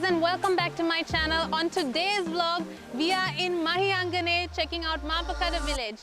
and welcome back to my channel. On today's vlog, we are in Mahiyangana checking out Mapakada Village.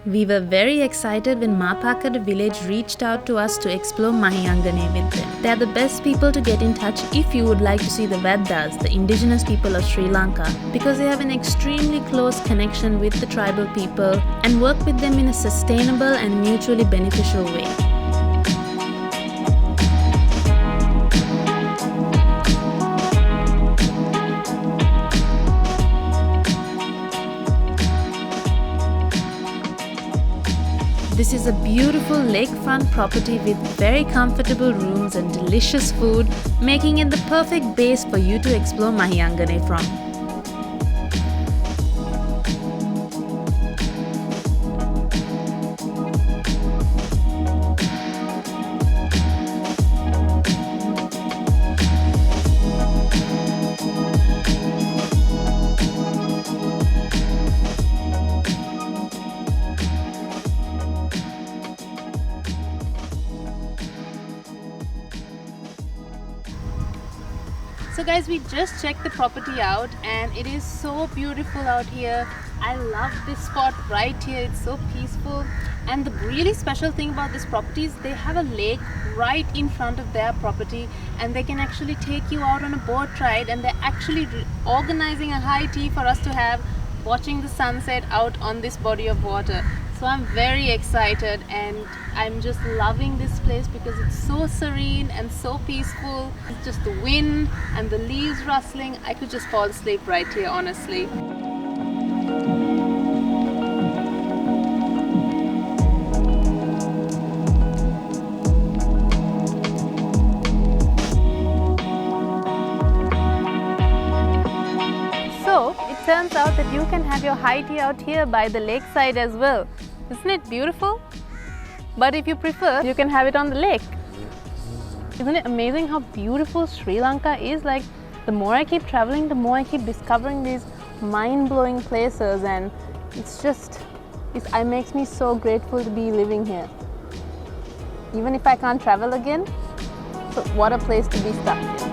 We were very excited when Mapakada Village reached out to us to explore Mahiyangana with them. They are the best people to get in touch if you would like to see the Veddas, the indigenous people of Sri Lanka, because they have an extremely close connection with the tribal people and work with them in a sustainable and mutually beneficial way. This is a beautiful lakefront property with very comfortable rooms and delicious food, making it the perfect base for you to explore Mahiyangana from. So guys, we just checked the property out and it is so beautiful out here. I love this spot right here. It's so peaceful, and the really special thing about this property is they have a lake right in front of their property, and they can actually take you out on a boat ride, and they're actually organizing a high tea for us to have, watching the sunset out on this body of water. So I'm very excited and I'm just loving this place because it's so serene and so peaceful. It's just the wind and the leaves rustling. I could just fall asleep right here, honestly. So it turns out that you can have your high tea out here by the lakeside as well. Isn't it beautiful? But if you prefer, you can have it on the lake. Isn't it amazing how beautiful Sri Lanka is? Like, the more I keep traveling, the more I keep discovering these mind-blowing places, and it makes me so grateful to be living here. Even if I can't travel again, so what a place to be stuck in.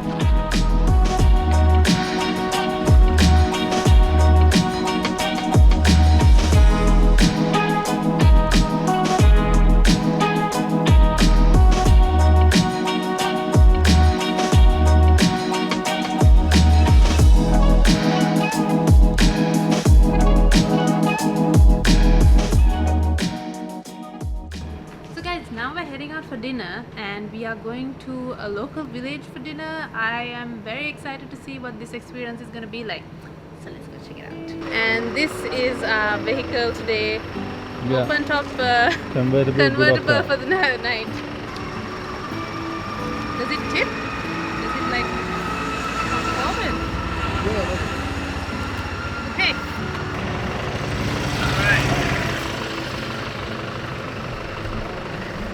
Now we're heading out for dinner and we are going to a local village for dinner. I am very excited to see what this experience is going to be like. So let's go check it out. And this is our vehicle today. Yeah. Open top convertible for the night. Does it tip? Does it like come forward? Yeah. Okay.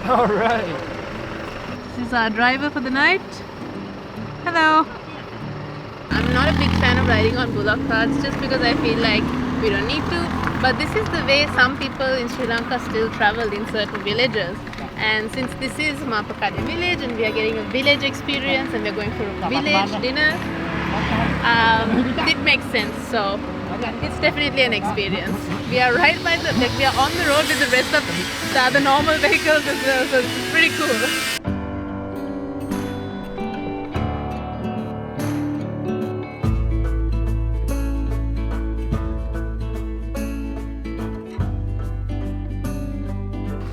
Alright. This is our driver for the night. Hello. I'm not a big fan of riding on bullock carts just because I feel like we don't need to. But this is the way some people in Sri Lanka still travel in certain villages. And since this is Mapakada Village and we are getting a village experience and we're going for a village dinner, it makes sense. So it's definitely an experience. We are right by we are on the road with the rest of the other normal vehicles as well, so it's pretty cool.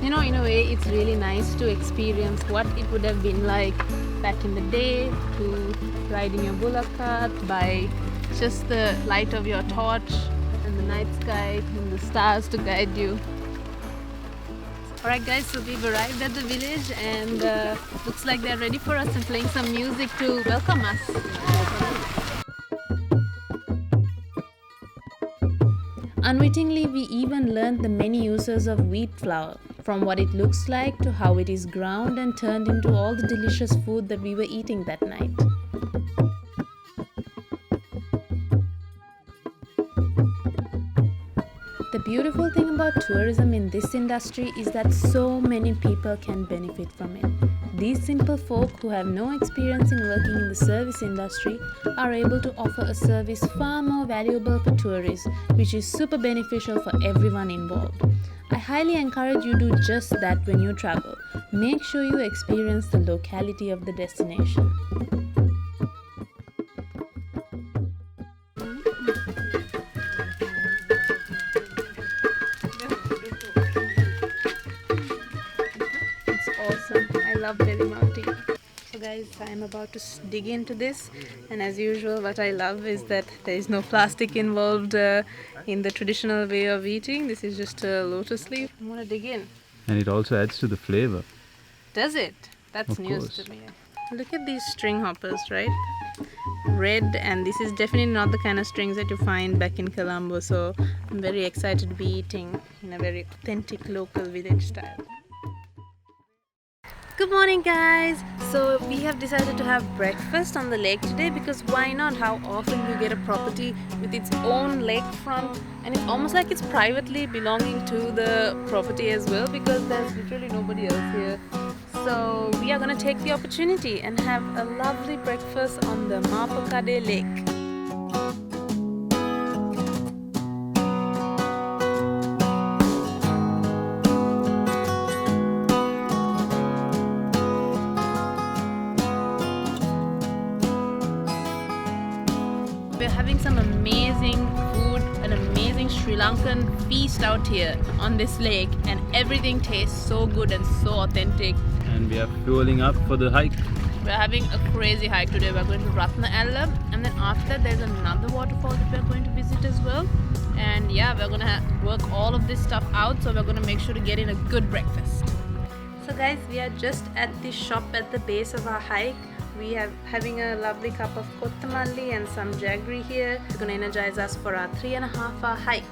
You know, in a way, it's really nice to experience what it would have been like back in the day, to riding your bullock cart by just the light of your torch and the night sky and the stars to guide you. Alright guys, so we've arrived at the village and looks like they're ready for us and playing some music to welcome us. Unwittingly, we even learned the many uses of wheat flour. from what it looks like to how it is ground and turned into all the delicious food that we were eating that night. The beautiful thing about tourism in this industry is that so many people can benefit from it. These simple folk who have no experience in working in the service industry are able to offer a service far more valuable for tourists, which is super beneficial for everyone involved. I highly encourage you to do just that when you travel. Make sure you experience the locality of the destination. Awesome. I love berry mounting. So guys, I'm about to dig into this, and as usual what I love is that there is no plastic involved in the traditional way of eating. This is just a lotus leaf. I'm gonna dig in. And it also adds to the flavor. Does it? That's Of news course. to me. Look at these string hoppers, right? Red, and this is definitely not the kind of strings that you find back in Colombo, so I'm very excited to be eating in a very authentic local village style. Good morning guys! So we have decided to have breakfast on the lake today because why not? How often you get a property with its own lakefront, and it's almost like it's privately belonging to the property as well because there's literally nobody else here. So we are going to take the opportunity and have a lovely breakfast on the Mapakada Lake. We're having some amazing food, an amazing Sri Lankan feast out here on this lake, and everything tastes so good and so authentic. And we are fueling up for the hike. We're having a crazy hike today. We're going to Sheneller, and then after that there's another waterfall that we're going to visit as well. And yeah, we're gonna work all of this stuff out, so we're gonna make sure to get in a good breakfast. So guys, we are just at the shop at the base of our hike. We are having a lovely cup of kottamalli and some jaggery here. It's going to energize us for our 3.5-hour hike.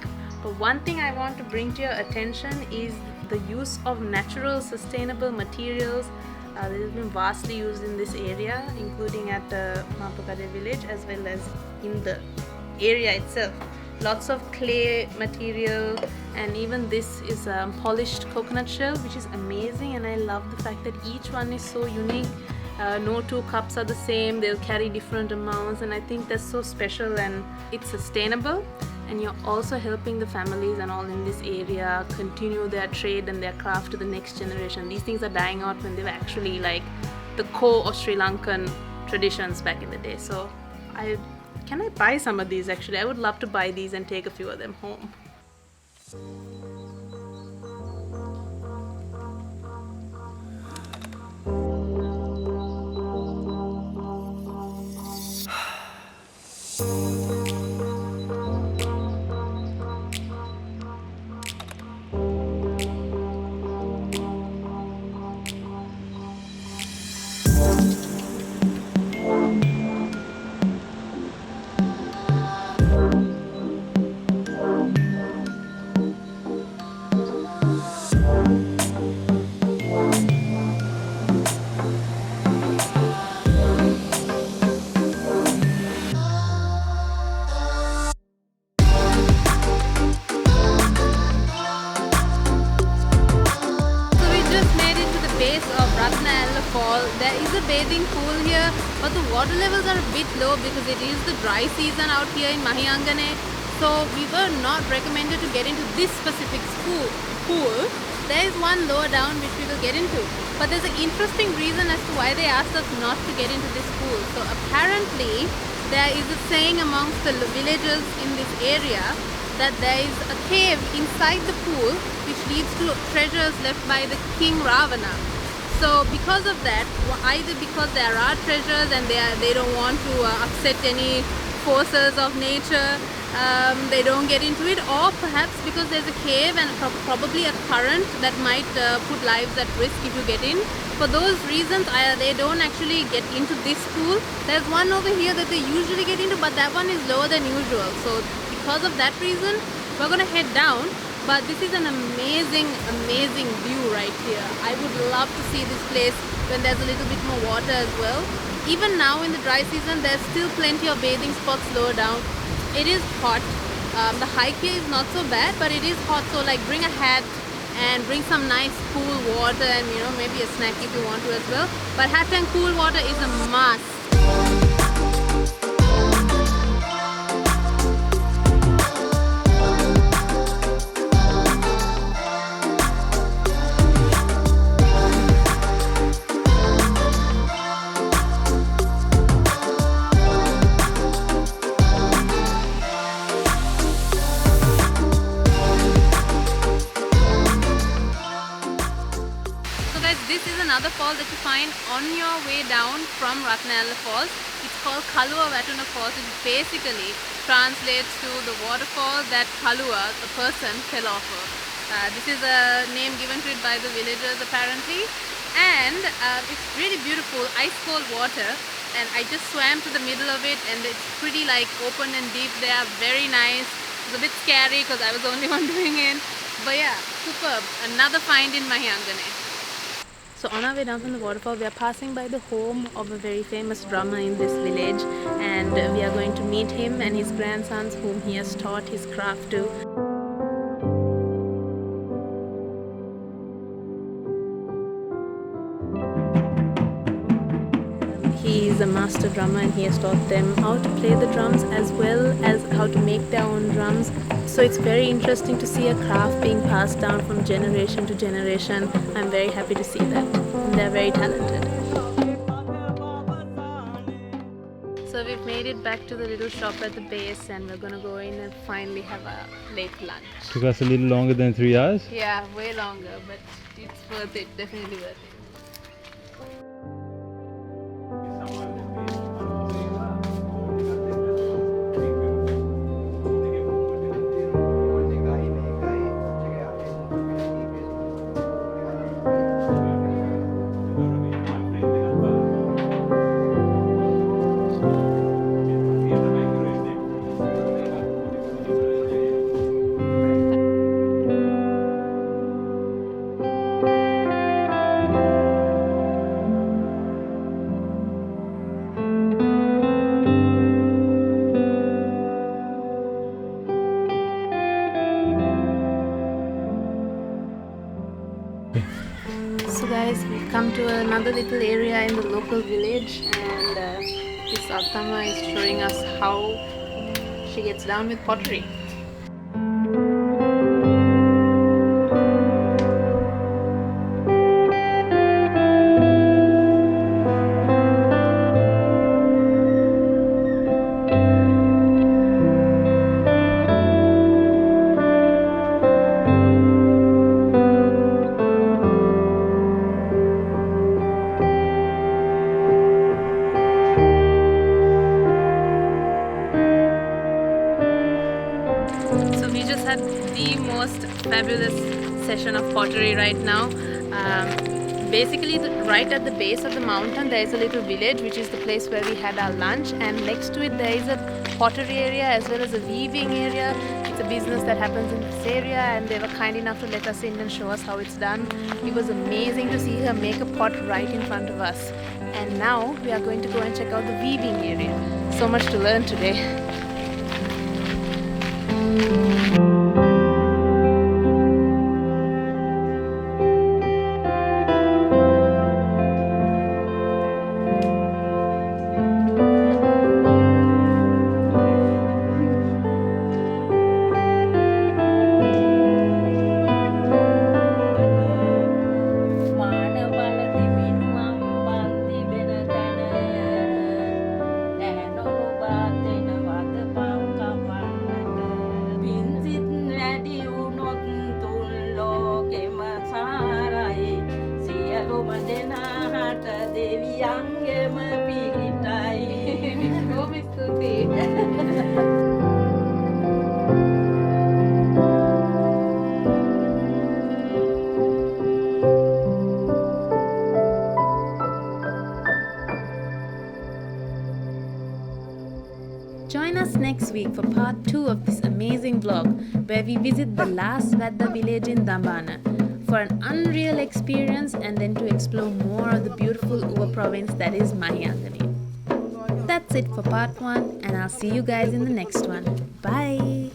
But one thing I want to bring to your attention is the use of natural sustainable materials. This has been vastly used in this area, including at the Mapakada Village as well as in the area itself. Lots of clay material, and even this is a polished coconut shell, which is amazing, and I love the fact that each one is so unique. No two cups are the same, they'll carry different amounts, and I think that's so special, and it's sustainable, and you're also helping the families and all in this area continue their trade and their craft to the next generation. These things are dying out when they were actually like the core of Sri Lankan traditions back in the day. So can I buy some of these actually? I would love to buy these and take a few of them home. There is a bathing pool here, but the water levels are a bit low because it is the dry season out here in Mahiyangana. So we were not recommended to get into this specific pool. There is one lower down which we will get into. But there's an interesting reason as to why they asked us not to get into this pool. So apparently there is a saying amongst the villagers in this area that there is a cave inside the pool which leads to treasures left by the King Ravana. So because of that, either because there are treasures and they don't want to upset any forces of nature, they don't get into it, or perhaps because there's a cave and probably a current that might put lives at risk if you get in. For those reasons, they don't actually get into this pool. There's one over here that they usually get into, but that one is lower than usual. So because of that reason, we're going to head down. But this is an amazing, amazing view right here. I would love to see this place when there's a little bit more water as well. Even now in the dry season, there's still plenty of bathing spots lower down. It is hot. The hike here is not so bad, but it is hot, so like bring a hat and bring some nice cool water and maybe a snack if you want to as well. But hat and cool water is a must. This is another fall that you find on your way down from Sheneller Falls. It's called Kaluwa Falls, which basically translates to the waterfall that Kaluwa, the person, fell off of. This is a name given to it by the villagers apparently, and it's really beautiful, ice cold water, and I just swam to the middle of it, and it's pretty like open and deep there, very nice. It was a bit scary because I was the only one doing it, but yeah, superb. Another find in Mahiyangana. So on our way down from the waterfall, we are passing by the home of a very famous drummer in this village, and we are going to meet him and his grandsons whom he has taught his craft to. He is a master drummer and he has taught them how to play the drums as well as how to make their own drums. So it's very interesting to see a craft being passed down from generation to generation. I'm very happy to see that. They're very talented. So we've made it back to the little shop at the base, and we're gonna go in and finally have a late lunch. Took us a little longer than 3 hours. Yeah, way longer, but it's worth it, definitely worth it. So guys, we've come to another little area in the local village, and this Attama is showing us how she gets down with pottery. The most fabulous session of pottery right now. Basically right at the base of the mountain there is a little village, which is the place where we had our lunch, and next to it there is a pottery area as well as a weaving area. It's a business that happens in this area, and they were kind enough to let us in and show us how it's done. It was amazing to see her make a pot right in front of us, and now we are going to go and check out the weaving area. So much to learn today. Join us next week for part 2 of this amazing vlog where we visit the last Veddha village in Dambana for an unreal experience and then to explore more of the beautiful Uva province that is Mahiyangana. That's it for part 1 and I'll see you guys in the next one. Bye!